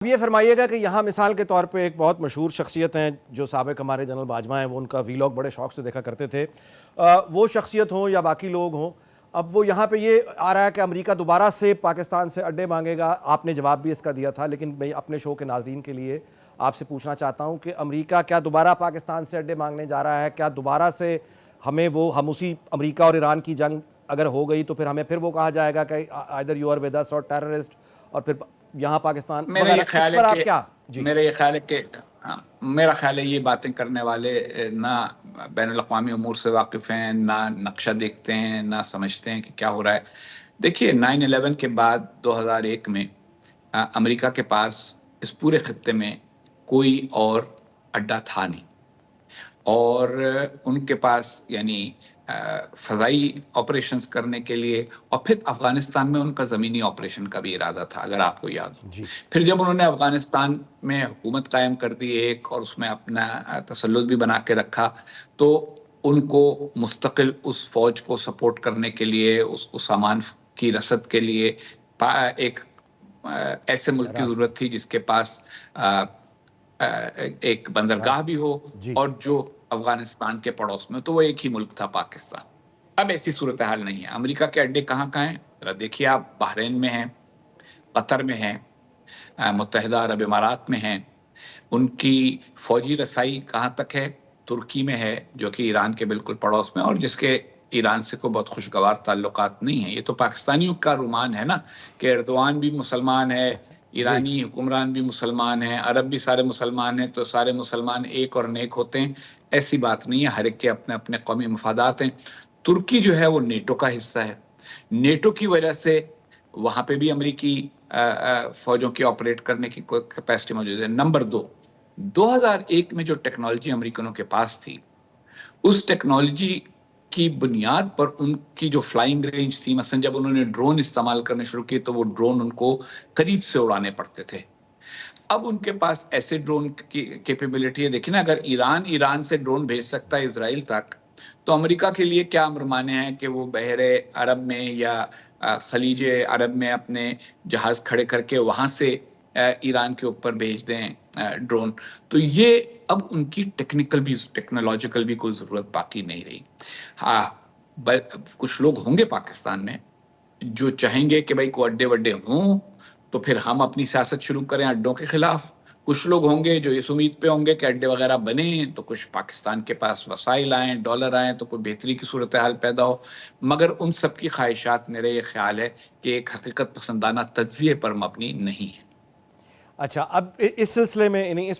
یہ فرمائیے گا کہ یہاں مثال کے طور پہ ایک بہت مشہور شخصیت ہیں جو سابق ہمارے جنرل باجوہ ہیں، وہ ان کا ویلاگ بڑے شوق سے دیکھا کرتے تھے، وہ شخصیت ہوں یا باقی لوگ ہوں، اب وہ یہاں پہ یہ آ رہا ہے کہ امریکہ دوبارہ سے پاکستان سے اڈے مانگے گا. آپ نے جواب بھی اس کا دیا تھا، لیکن میں اپنے شو کے ناظرین کے لیے آپ سے پوچھنا چاہتا ہوں کہ امریکہ کیا دوبارہ پاکستان سے اڈے مانگنے جا رہا ہے؟ کیا دوبارہ سے ہم اسی امریکہ اور ایران کی جنگ اگر ہو گئی تو پھر ہمیں پھر وہ کہا جائے گا کہ either you are with us or terrorist، اور پھر یہاں پاکستان میرا یہ وغیرہ؟ اس خیال ہے پر آپ کہ کیا؟ جی میرا یہ خیال ہے کہ میرا خیال ہے یہ باتیں کرنے والے نہ بین الاقوامی امور سے واقف ہیں، نہ نقشہ دیکھتے ہیں، نہ سمجھتے ہیں کہ کیا ہو رہا ہے. دیکھیے 9/11 کے بعد 2001 میں امریکہ کے پاس اس پورے خطے میں کوئی اور اڈا تھا نہیں، اور ان کے پاس یعنی فضائی آپریشنز کرنے کے لیے، اور پھر افغانستان میں ان کا زمینی آپریشن کا بھی ارادہ تھا اگر آپ کو یاد ہو. جی پھر جب انہوں نے افغانستان میں حکومت قائم کر دی ایک، اور اس میں اپنا تسلط بھی بنا کے رکھا، تو ان کو مستقل اس فوج کو سپورٹ کرنے کے لیے، اس کو سامان کی رسد کے لیے ایک ایسے ملک کی ضرورت تھی جس کے پاس ایک بندرگاہ بھی ہو، جی اور جو افغانستان کے پڑوس میں، تو وہ ایک ہی ملک تھا پاکستان. اب ایسی صورتحال نہیں ہے. امریکہ کے اڈے کہاں کہاں ہیں ذرا دیکھیے آپ. بحرین میں ہیں، قطر میں ہیں، متحدہ عرب امارات میں ہیں. ان کی فوجی رسائی کہاں تک ہے؟ ترکی میں ہے، جو کہ ایران کے بالکل پڑوس میں، اور جس کے ایران سے کوئی بہت خوشگوار تعلقات نہیں ہیں. یہ تو پاکستانیوں کا رومان ہے نا کہ اردوان بھی مسلمان ہے، جی ایرانی حکمران بھی مسلمان ہیں، عرب بھی سارے مسلمان ہیں، تو سارے مسلمان ایک اور نیک ہوتے ہیں. ایسی بات نہیں ہے. ہر ایک کے اپنے اپنے قومی مفادات ہیں. ترکی جو ہے وہ نیٹو کا حصہ ہے. نیٹو کی وجہ سے وہاں پہ بھی امریکی فوجوں کی آپریٹ کرنے کی کوئی کیپیسٹی موجود ہے. نمبر 2، 2001 میں جو ٹیکنالوجی امریکنوں کے پاس تھی، اس ٹیکنالوجی کی بنیاد پر ان کی جو فلائنگ رینج تھی، مثلا جب انہوں نے ڈرون استعمال کرنے شروع کیے تو وہ ڈرون ان کو قریب سے اڑانے پڑتے تھے. اب ان کے پاس ایسے ڈرون کی کیپیبلٹی ہے. دیکھیں نا، اگر ایران سے ڈرون بھیج سکتا ہے اسرائیل تک، تو امریکہ کے لیے کیا امر مانے ہیں کہ وہ بحر عرب میں یا خلیج عرب میں اپنے جہاز کھڑے کر کے وہاں سے ایران کے اوپر بھیج دیں ڈرون. تو یہ اب ان کی ٹیکنالوجیکل بھی کوئی ضرورت باقی نہیں رہی. ہاں، کچھ لوگ ہوں گے پاکستان میں جو چاہیں گے کہ بھائی کو اڈے وڈے ہوں تو پھر ہم اپنی سیاست شروع کریں اڈوں کے خلاف. کچھ لوگ ہوں گے جو اس امید پہ ہوں گے کہ اڈے وغیرہ بنیں تو کچھ پاکستان کے پاس وسائل آئیں، ڈالر آئیں، تو کوئی بہتری کی صورتحال پیدا ہو. مگر ان سب کی خواہشات میرے یہ خیال ہے کہ ایک حقیقت پسندانہ تجزیے پر مبنی نہیں ہے. اچھا، اب اس سلسلے میں اس